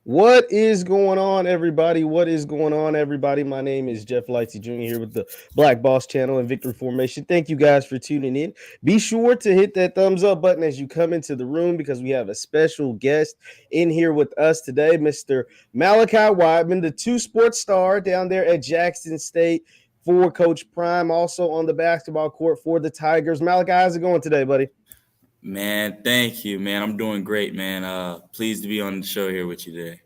What is going on, everybody? What is going on, everybody? My name is JeffLightsyJr. here with the Black Boss Channel and Victory Formation. Thank you guys for tuning in. Be sure to hit that thumbs up button as you come into the room because we have a special guest in here with us today, Mr. Malachi Wideman, the two-sport star down there at Jackson State for Coach Prime, also on the basketball court for the Tigers. Malachi, how's it going today, buddy? Man, thank you, man. I'm doing great, man. Pleased to be on the show here with you today.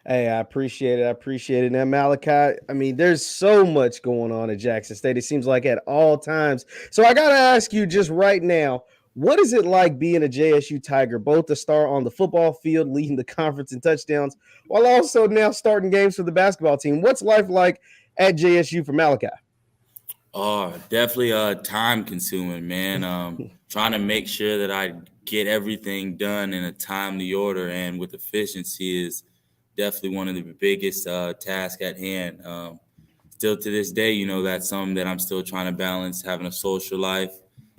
Hey, I appreciate it. I appreciate it. Now, Malachi, I mean, there's so much going on at Jackson State. It seems like at all times. So I got to ask you just right now, what is it like being a JSU Tiger, both a star on the football field, leading the conference in touchdowns, while also now starting games for the basketball team? What's life like at JSU for Malachi? Oh, definitely time consuming, man. Trying to make sure that I get everything done in a timely order and with efficiency is definitely one of the biggest tasks at hand. Still to this day, that's something that I'm still trying to balance, having a social life,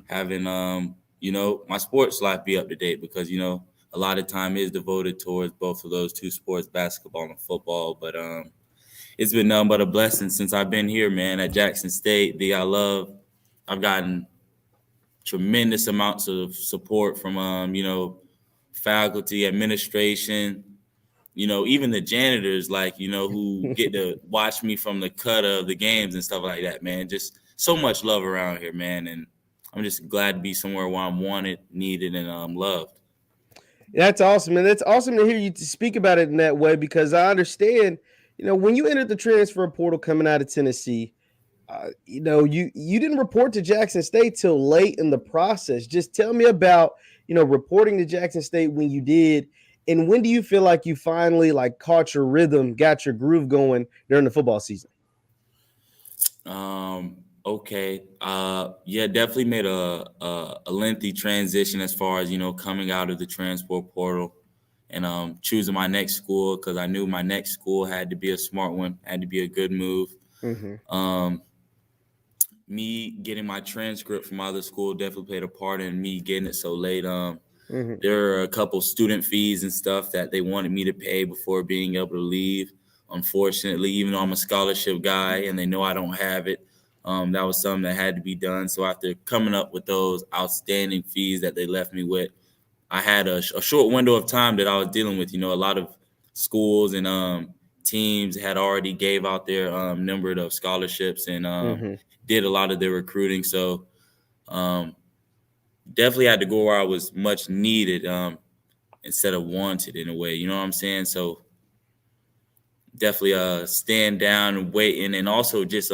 having, my sports life be up to date because, a lot of time is devoted towards both of those two sports, basketball and football. But it's been nothing but a blessing since I've been here, man, at Jackson State. I've gotten tremendous amounts of support from, faculty, administration, even the janitors, who get to watch me from the cut of the games and stuff like that, man. Just so much love around here, man. And I'm just glad to be somewhere where I'm wanted, needed, and loved. That's awesome. And that's awesome to hear you speak about it in that way because I understand, when you entered the transfer portal coming out of Tennessee, you didn't report to Jackson State till late in the process. Just tell me about, reporting to Jackson State when you did, and when do you feel like you finally caught your rhythm, got your groove going during the football season? Okay. Yeah, definitely made a lengthy transition as far as, coming out of the transport portal and choosing my next school because I knew my next school had to be a smart one, had to be a good move. Mm-hmm. Me getting my transcript from other school definitely played a part in me getting it so late. Mm-hmm. There are a couple student fees and stuff that they wanted me to pay before being able to leave. Unfortunately, even though I'm a scholarship guy and they know I don't have it, that was something that had to be done. So after coming up with those outstanding fees that they left me with, I had a short window of time that I was dealing with. A lot of schools and teams had already gave out their number of scholarships and Mm-hmm. did a lot of their recruiting. So um, definitely had to go where I was much needed instead of wanted in a way. You know what I'm saying? So definitely stand down and waiting, and also just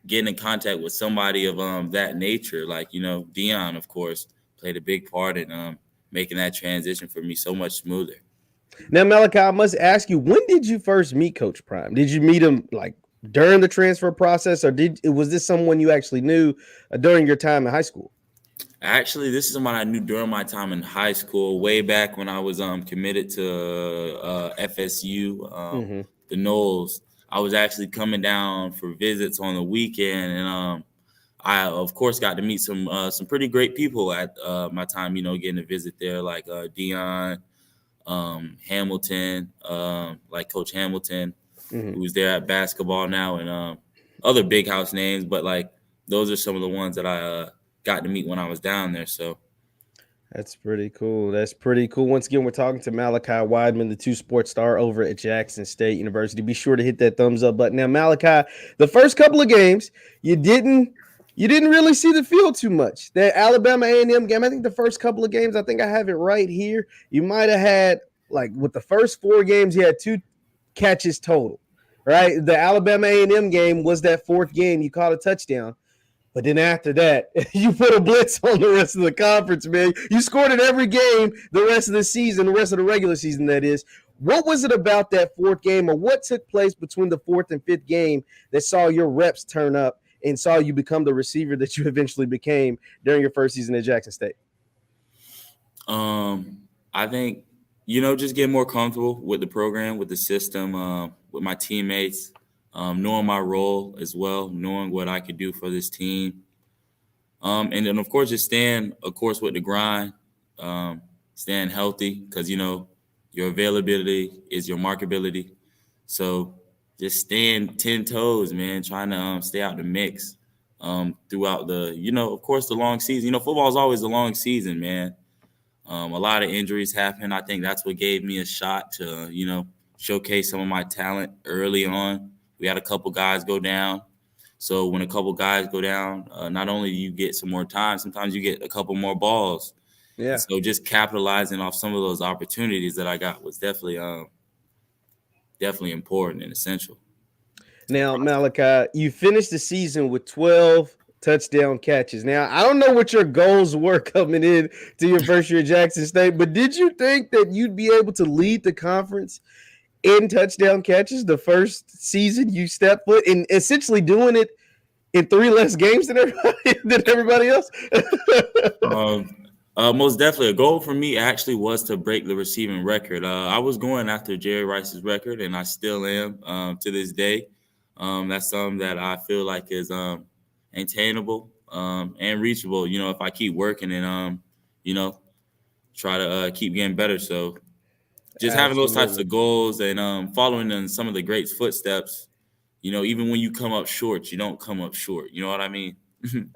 getting in contact with somebody of that nature, like Deion, of course, played a big part in making that transition for me so much smoother. Now, Malachi, I must ask you, when did you first meet Coach Prime? Did you meet him during the transfer process, or was this someone you actually knew during your time in high school? Actually, this is someone I knew during my time in high school, way back when I was committed to FSU, Mm-hmm. the Knolls. I was actually coming down for visits on the weekend, and I of course got to meet some pretty great people at my time. Getting to visit there, like Deion, Hamilton, like Coach Hamilton, Mm-hmm. who's there at basketball now, and other big house names. But those are some of the ones that I got to meet when I was down there. So That's pretty cool. That's pretty cool. Once again, we're talking to Malachi Wideman, the two sports star over at Jackson State University. Be sure to hit that thumbs up button. Now, Malachi, the first couple of games, you didn't really see the field too much. That Alabama A&M game, I think the first couple of games, I think I have it right here. You might have had with the first four games, you had two catches total. Right? The Alabama A&M game was that fourth game. You caught a touchdown. But then after that, you put a blitz on the rest of the conference, man. You scored in every game the rest of the season, the rest of the regular season, that is. What was it about that fourth game, or what took place between the fourth and fifth game that saw your reps turn up and saw you become the receiver that you eventually became during your first season at Jackson State? I think, just getting more comfortable with the program, with the system, with my teammates, knowing my role as well, knowing what I could do for this team. And then, of course, just staying, of course, with the grind, staying healthy because, Your availability is your marketability. So just staying 10 toes, man, trying to stay out the mix throughout the, of course, the long season. Football is always a long season, man. A lot of injuries happen. I think that's what gave me a shot to, showcase some of my talent early on. We had a couple guys go down. So when a couple guys go down, not only do you get some more time, sometimes you get a couple more balls. And Yeah. so just capitalizing off some of those opportunities that I got was definitely important and essential. Now, Malachi, you finished the season with 12 touchdown catches. Now, I don't know what your goals were coming in to your first year at Jackson State, but did you think that you'd be able to lead the conference in touchdown catches the first season you stepped foot and essentially doing it in 3 less games than everybody else? Most definitely, a goal for me actually was to break the receiving record. I was going after Jerry Rice's record, and I still am to this day. That's something that I feel like is attainable and reachable. If I keep working and you know, try to keep getting better. So just having those types Absolutely. of goals and following in some of the greats' footsteps. Even when you come up short, you don't come up short. You know what I mean?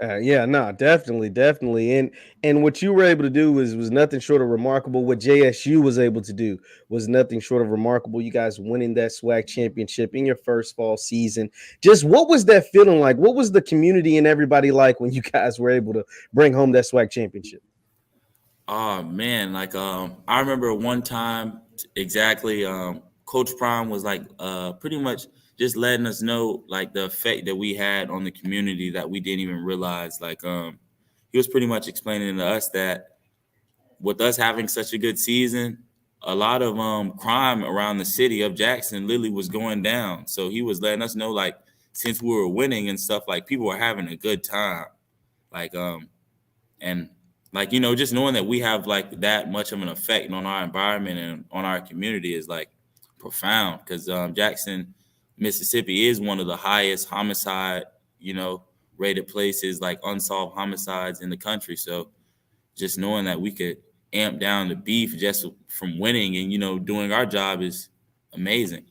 Yeah, no, definitely, definitely, and what you were able to do was nothing short of remarkable. What JSU was able to do was nothing short of remarkable. You guys winning that SWAC championship in your first fall season. Just what was that feeling like? What was the community and everybody like when you guys were able to bring home that SWAC championship? Oh man, like I remember one time exactly. Coach Prime was like pretty much just letting us know like the effect that we had on the community that we didn't even realize. Like he was pretty much explaining to us that with us having such a good season, a lot of crime around the city of Jackson literally was going down. So he was letting us know like since we were winning and stuff, like people were having a good time. Like and like just knowing that we have like that much of an effect on our environment and on our community is like profound because Jackson, Mississippi is one of the highest homicide rated places, like unsolved homicides in the country. So just knowing that we could amp down the beef just from winning and doing our job is amazing.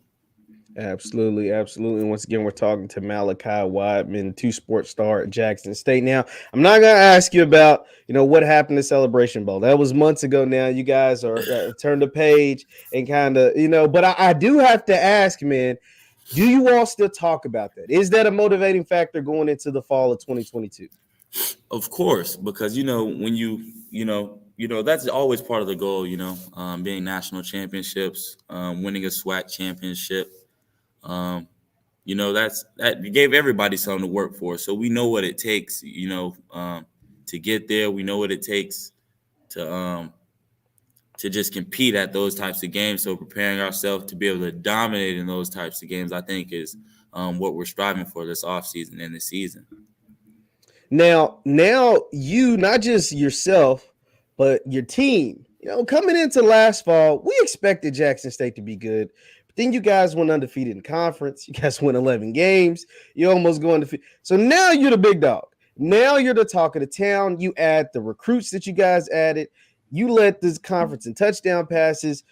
Absolutely, absolutely. Once again, we're talking to Malachi Wideman, two sports star at Jackson State. Now, I'm not going to ask you about, what happened to Celebration Bowl. That was months ago now. You guys are turned the page and kind of, but I do have to ask, man, do you all still talk about that? Is that a motivating factor going into the fall of 2022? Of course, because when that's always part of the goal. Being national championships, winning a SWAC championship. Um, that gave everybody something to work for. So we know what it takes. To get there. We know what it takes to just compete at those types of games. So preparing ourselves to be able to dominate in those types of games, I think, is what we're striving for this offseason and this season. Now you not just yourself, but your team. Coming into last fall, we expected Jackson State to be good. But then you guys went undefeated in conference. You guys won 11 games. You almost go undefeated. So now you're the big dog. Now you're the talk of the town. You add the recruits that you guys added. You led this conference in touchdown passes.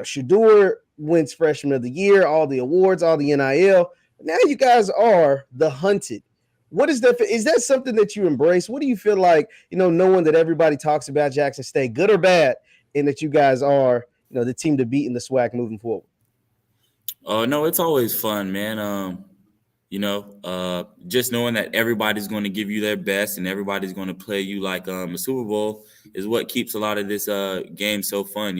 Shador wins freshman of the year, all the awards, all the NIL. Now you guys are the hunted. What is that? Is that something that you embrace? What do you feel like, knowing that everybody talks about Jackson State, good or bad, and that you guys are, the team to beat in the SWAC moving forward? Oh no, it's always fun, man. Just knowing that everybody's going to give you their best and everybody's going to play you like a Super Bowl is what keeps a lot of this game so fun.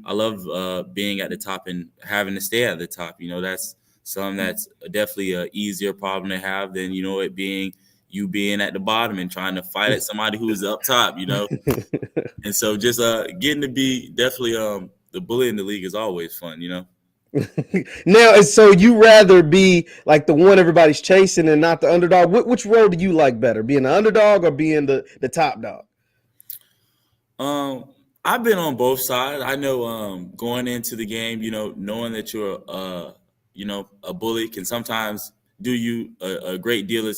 I love being at the top and having to stay at the top. That's something that's definitely an easier problem to have than it being you being at the bottom and trying to fight at somebody who's up top. And so just getting to be definitely the bully in the league is always fun. Now, so you rather be like the one everybody's chasing and not the underdog? Which role do you like better, being the underdog or being the top dog? I've been on both sides. I know going into the game, knowing that you're a bully can sometimes do you a great deal of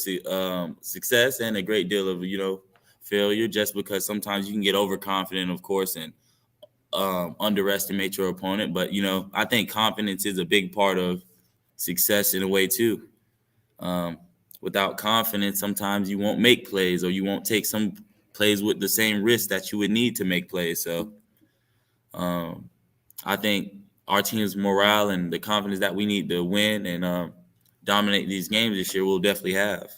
success and a great deal of failure, just because sometimes you can get overconfident, of course, and underestimate your opponent. But, I think confidence is a big part of success in a way too. Um, Without confidence, sometimes you won't make plays, or you won't take some plays with the same risk that you would need to make plays. So um, I think our team's morale and the confidence that we need to win and dominate these games this year, we'll definitely have.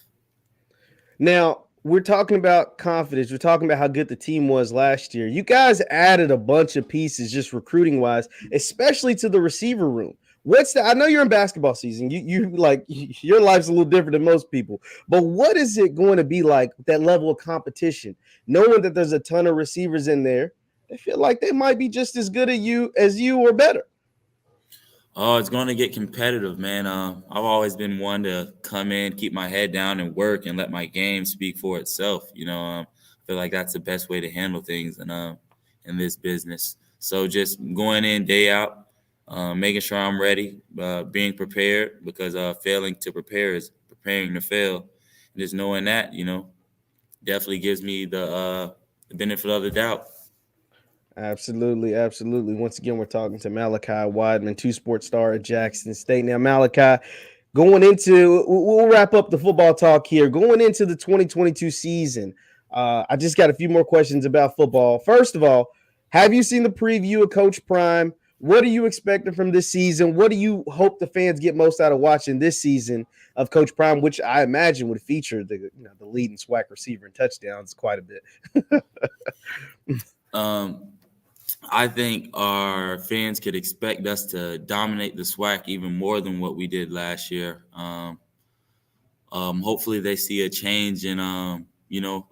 Now, we're talking about confidence. We're talking about how good the team was last year. You guys added a bunch of pieces just recruiting wise, especially to the receiver room. I know you're in basketball season. You like your life's a little different than most people. But what is it going to be like, that level of competition, knowing that there's a ton of receivers in there? They feel like they might be just as good as you or better. Oh, it's going to get competitive, man. I've always been one to come in, keep my head down, and work, and let my game speak for itself. I feel like that's the best way to handle things in this business. So just going in day out, making sure I'm ready, being prepared, because failing to prepare is preparing to fail. And just knowing that, definitely gives me the benefit of the doubt. Absolutely, absolutely. Once again, we're talking to Malachi Wideman, two-sport star at Jackson State. Now, Malachi, we'll wrap up the football talk here. Going into the 2022 season, I just got a few more questions about football. First of all, have you seen the preview of Coach Prime? What are you expecting from this season? What do you hope the fans get most out of watching this season of Coach Prime, which I imagine would feature the leading Swac receiver in touchdowns quite a bit? I think our fans could expect us to dominate the Swac even more than what we did last year. Hopefully they see a change in,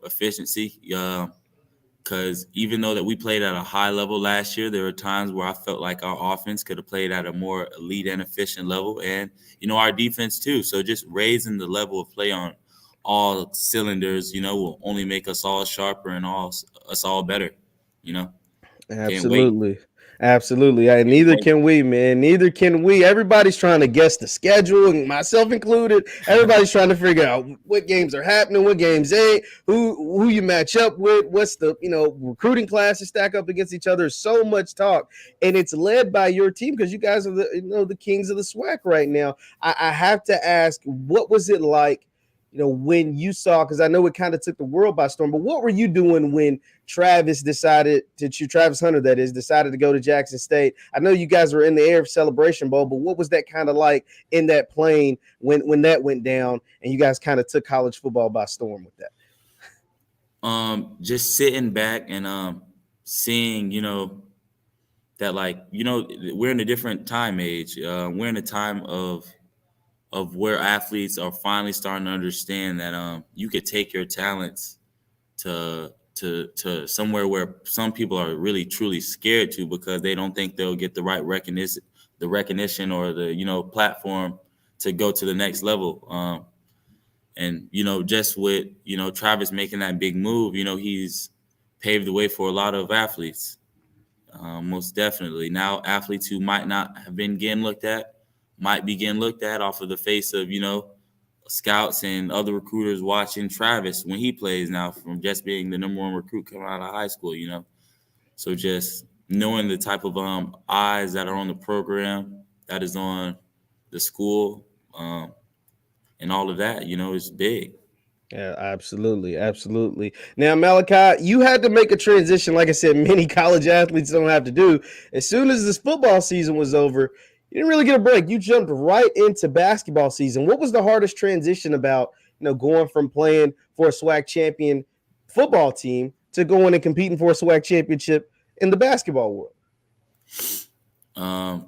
efficiency. Because even though that we played at a high level last year, there were times where I felt like our offense could have played at a more elite and efficient level, and our defense too. So just raising the level of play on all cylinders, will only make us all sharper and us all better. Can't wait. Absolutely. Absolutely. And Can't neither wait. can we, man. Neither can we. Everybody's trying to guess the schedule, and myself included. Everybody's trying to figure out what games are happening, what games ain't, who you match up with, what's the recruiting classes stack up against each other. So much talk. And it's led by your team, because you guys are the kings of the SWAC right now. I have to ask, what was it like? When you saw, because I know it kind of took the world by storm, but what were you doing when Travis Hunter, that is, decided to go to Jackson State? I know you guys were in the air of Celebration Bowl, but what was that kind of like in that plane when that went down and you guys kind of took college football by storm with that? Just sitting back and seeing, that we're in a different time age. We're in a time of where athletes are finally starting to understand that you could take your talents to somewhere where some people are really truly scared to, because they don't think they'll get the right recognition or the platform to go to the next level. And just with Travis making that big move, he's paved the way for a lot of athletes. Most definitely. Now athletes who might not have been getting looked at might be getting looked at off of the face of, scouts and other recruiters watching Travis when he plays now, from just being the number one recruit coming out of high school, So just knowing the type of eyes that are on the program, that is on the school, and all of that, is big. Yeah, absolutely. Absolutely. Now, Malachi, you had to make a transition. Like I said, many college athletes don't have to do. As soon as this football season was over, you didn't really get a break. You jumped right into basketball season. What was the hardest transition about, going from playing for a SWAC champion football team to going and competing for a SWAC championship in the basketball world?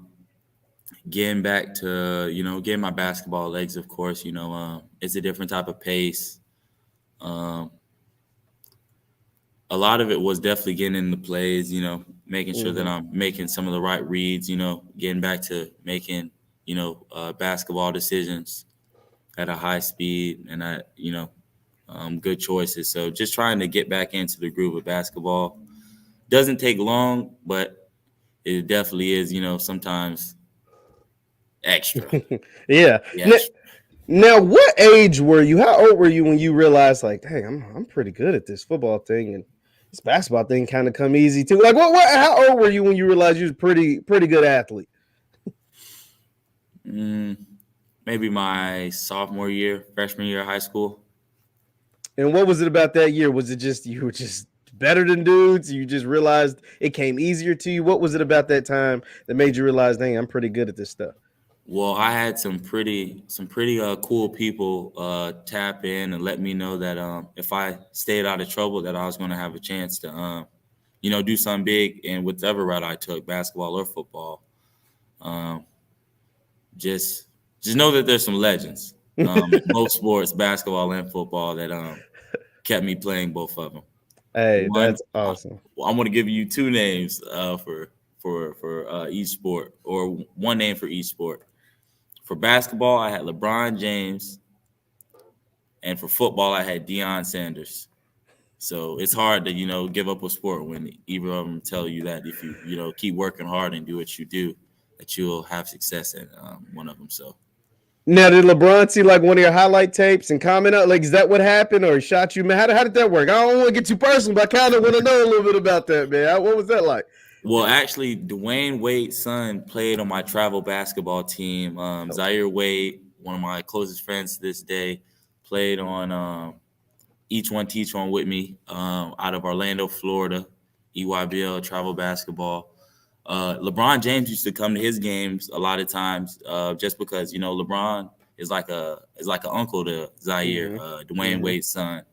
Getting back to, getting my basketball legs, of course, it's a different type of pace. A lot of it was definitely getting in the plays, making sure that I'm making some of the right reads, getting back to making, basketball decisions at a high speed and at, good choices. So just trying to get back into the groove of basketball. Doesn't take long, but it definitely is, sometimes extra. Yeah. Extra. Now, what age were you? How old were you when you realized, like, hey, I'm pretty good at this football thing, and this basketball thing kind of come easy too. Like, how old were you when you realized you was pretty good athlete? Maybe my freshman year of high school. And what was it about that year? Was it just you were just better than dudes? You just realized it came easier to you? What was it about that time that made you realize, dang, I'm pretty good at this stuff? Well, I had some pretty cool people tap in and let me know that if I stayed out of trouble, that I was going to have a chance to do something big in whatever route I took, basketball or football. Just know that there's some legends in both sports, basketball and football, that kept me playing both of them. Hey, that's awesome. I'm going to give you two names for each sport, or one name for each sport. For basketball, I had LeBron James, and for football, I had Deion Sanders. So it's hard to give up a sport when either of them tell you that if you keep working hard and do what you do, that you'll have success in one of them. So now, did LeBron see like one of your highlight tapes and comment out? Like, is that what happened, or he shot you, man? How did that work? I don't want to get too personal, but I kind of want to know a little bit about that, man. What was that like? Well, actually, Dwayne Wade's son played on my travel basketball team. Zaire Wade, one of my closest friends to this day, played on Each One Teach One with me out of Orlando, Florida, EYBL travel basketball. LeBron James used to come to his games a lot of times just because, LeBron is like an uncle to Zaire, Dwayne Wade's son.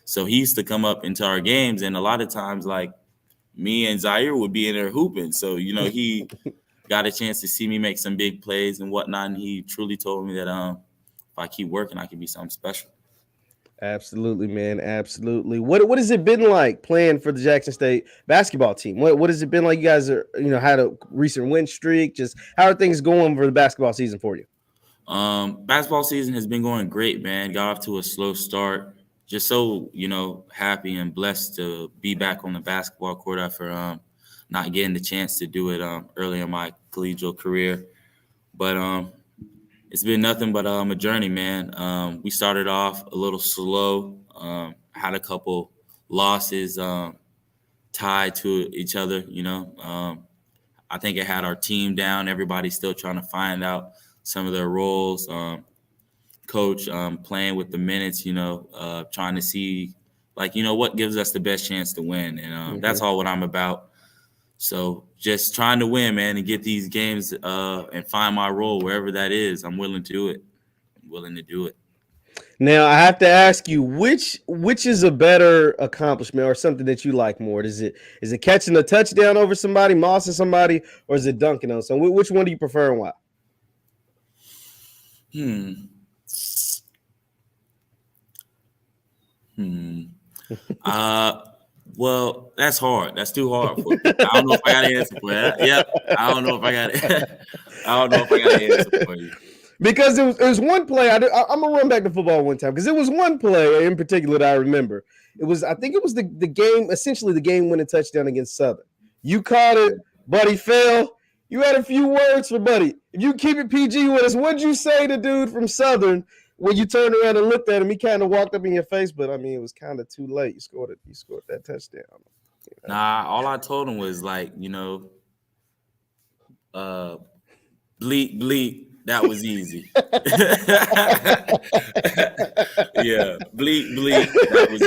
So he used to come up into our games, and a lot of times, like, me and Zaire would be in there hooping. So, he got a chance to see me make some big plays and whatnot. And he truly told me that if I keep working, I can be something special. Absolutely, man. Absolutely. What has it been like playing for the Jackson State basketball team? What has it been like? You guys are, had a recent win streak. Just how are things going for the basketball season for you? Basketball season has been going great, man. Got off to a slow start. Just so, happy and blessed to be back on the basketball court after not getting the chance to do it early in my collegiate career. But it's been nothing but a journey, man. We started off a little slow, had a couple losses tied to each other, I think it had our team down. Everybody's still trying to find out some of their roles. Coach playing with the minutes, trying to see, what gives us the best chance to win. And that's all what I'm about. So just trying to win, man, and get these games and find my role wherever that is. I'm willing to do it. Now, I have to ask you, which is a better accomplishment or something that you like more? Is it catching a touchdown over somebody, mossing somebody, or is it dunking on someone? Which one do you prefer and why? Well, that's hard. That's too hard for me. I don't know if I got an answer for that. Yep. I don't know if I got an answer for you. Because it was one play. I'm gonna run back to football one time because it was one play in particular that I remember. I think it was the game, essentially the game-winning touchdown against Southern. You caught it, Buddy fell. You had a few words for Buddy. If you keep it PG with us, what'd you say to dude from Southern when you turned around and looked at him? He kind of walked up in your face, but I mean, it was kind of too late. You scored that touchdown. Nah, all I told him was bleep. That was easy. Yeah, bleep. That was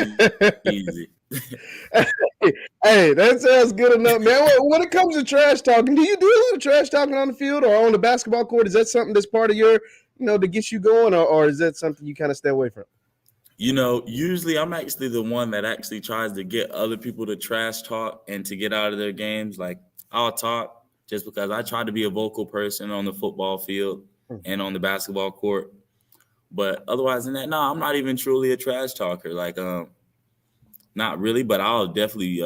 easy. Hey, that sounds good enough, man. When it comes to trash talking, do you do a little trash talking on the field or on the basketball court? Is that something that's part of your, to get you going, or is that something you kind of stay away from? Usually I'm actually the one that actually tries to get other people to trash talk and to get out of their games. Like, I'll talk just because I try to be a vocal person on the football field and on the basketball court. But otherwise than that, no, I'm not even truly a trash talker. Like, not really, but I'll definitely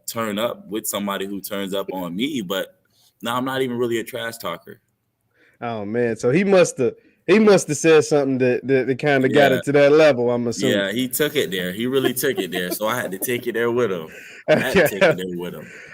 turn up with somebody who turns up on me. But no, I'm not even really a trash talker. Oh man, so he must have said something that kind of got it to that level, I'm assuming. Yeah, he took it there. He really took it there. So I had to take it there with him.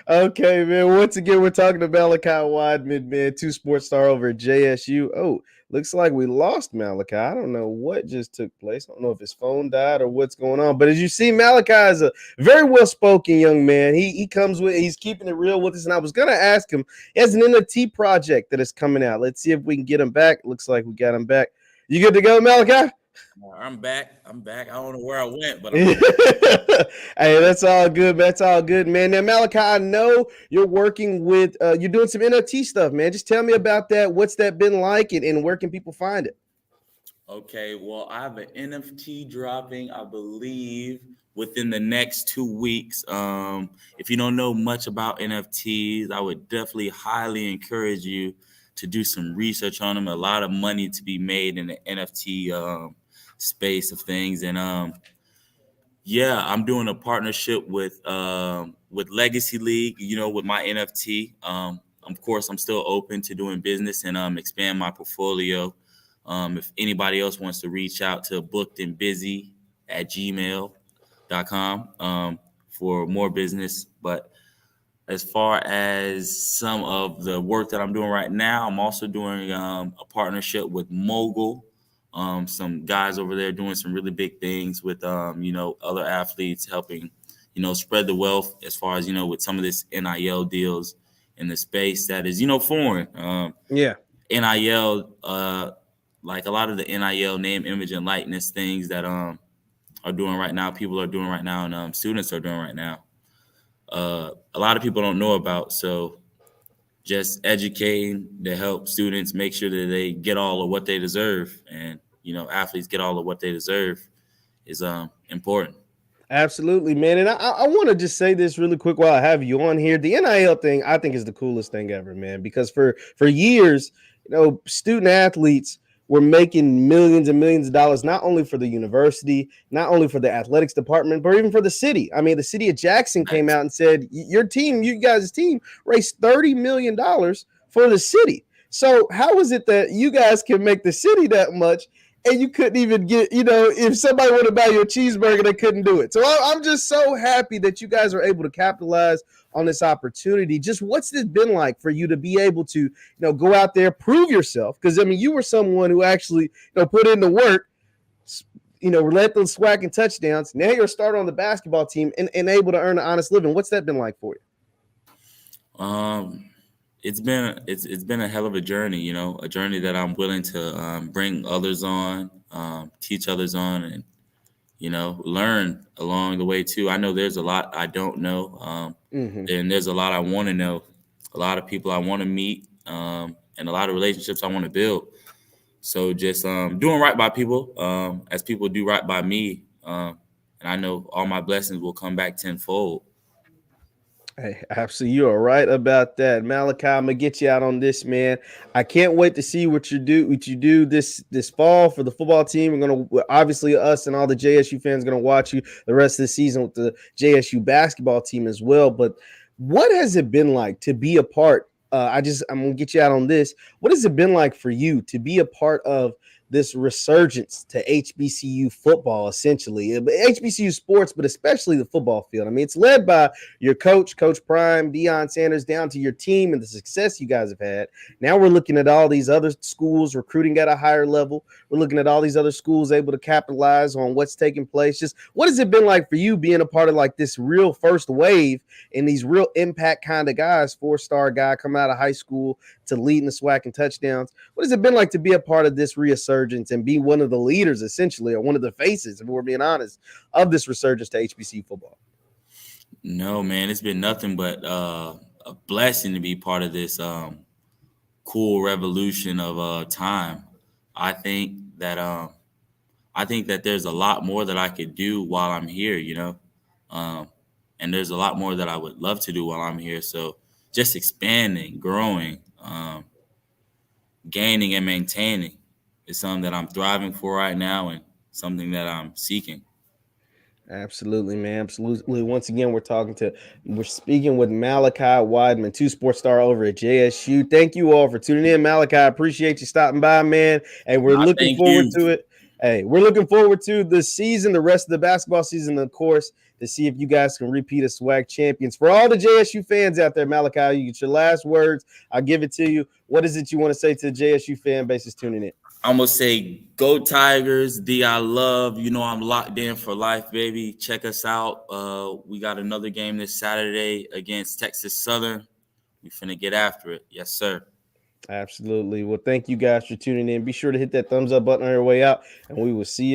Okay, man. Once again, we're talking to Malachi Wideman, man, two sports star over at JSU. Oh, looks like we lost Malachi. I don't know what just took place. I don't know if his phone died or what's going on. But as you see, Malachi is a very well-spoken young man. He comes with, he's keeping it real with us. And I was gonna ask him, he has an NFT project that is coming out. Let's see if we can get him back. Looks like we got him back. You good to go, Malachi? I'm back. I'm back. I don't know where I went, but I'm Hey, back. that's all good. That's all good, man. Now, Malachi, I know you're working with, you're doing some NFT stuff, man. Just tell me about that. What's that been like, and where can people find it? Okay, well, I have an NFT dropping, I believe, within the next 2 weeks. If you don't know much about NFTs, I would definitely highly encourage you to do some research on them. A lot of money to be made in the NFT space of things, and yeah, I'm doing a partnership with Legacy League. You know, with my NFT. Of course, I'm still open to doing business and expand my portfolio. If anybody else wants to reach out to bookedandbusy@gmail.com for more business. But as far as some of the work that I'm doing right now, I'm also doing a partnership with Mogul. Some guys over there doing some really big things with other athletes, helping spread the wealth as far as with some of this NIL deals in the space that is foreign. Yeah. NIL, like a lot of the NIL name, image, and likeness things that are doing right now, people are doing right now, and students are doing right now. A lot of people don't know about. So just educating to help students make sure that they get all of what they deserve, and athletes get all of what they deserve is important. Absolutely, man. And I want to just say this really quick while I have you on here. The NIL thing, I think, is the coolest thing ever, man. Because for years, student athletes were making millions and millions of dollars, not only for the university, not only for the athletics department, but even for the city. I mean, the city of Jackson came out and said, your team, you guys' team, raised $30 million for the city. So how is it that you guys can make the city that much and you couldn't even get, if somebody wanted to buy you a cheeseburger, they couldn't do it. So I'm just so happy that you guys are able to capitalize on this opportunity. Just what's this been like for you to be able to, go out there, prove yourself? Because, I mean, you were someone who actually, put in the work, relentless Swac and touchdowns. Now you're a starter on the basketball team and able to earn an honest living. What's that been like for you? It's been a hell of a journey, a journey that I'm willing to bring others on, teach others on, and learn along the way too. I know there's a lot I don't know, and there's a lot I want to know, a lot of people I want to meet, and a lot of relationships I want to build. So just doing right by people, as people do right by me, and I know all my blessings will come back tenfold. Hey, absolutely. You are right about that. Malachi, I'm gonna get you out on this, man. I can't wait to see what you do this fall for the football team. We're gonna, obviously, us and all the JSU fans gonna watch you the rest of the season with the JSU basketball team as well. But what has it been like to be a part? I'm gonna get you out on this. What has it been like for you to be a part of this resurgence to HBCU football, essentially HBCU sports, but especially the football field? I mean, it's led by your coach, Coach Prime, Deion Sanders, down to your team and the success you guys have had. Now we're looking at all these other schools recruiting at a higher level. We're looking at all these other schools able to capitalize on what's taking place. Just what has it been like for you being a part of like this real first wave and these real impact kind of guys, 4-star guy coming out of high school to leading the Swac and touchdowns? What has it been like to be a part of this resurgence and be one of the leaders, essentially, or one of the faces, if we're being honest, of this resurgence to HBCU football? No, man, it's been nothing but a blessing to be part of this cool revolution of time. I think that there's a lot more that I could do while I'm here, and there's a lot more that I would love to do while I'm here. So just expanding, growing, gaining, and maintaining is something that I'm thriving for right now, and something that I'm seeking. Absolutely, man. Absolutely. Once again, we're speaking with Malachi Wideman, two sports star over at JSU. Thank you all for tuning in. Malachi, I appreciate you stopping by, man. And we're looking Thank forward you. to it. Hey, we're looking forward to the season, the rest of the basketball season, of course. to see if you guys can repeat as Swac champions. For all the JSU fans out there, Malachi, you get your last words. I'll give it to you. What is it you want to say to the JSU fan base that's tuning in? I'm gonna say go Tigers. D, I love. You know I'm locked in for life, baby. Check us out. We got another game this Saturday against Texas Southern. We finna get after it. Yes, sir. Absolutely. Well, thank you guys for tuning in. Be sure to hit that thumbs up button on your way out, and we will see you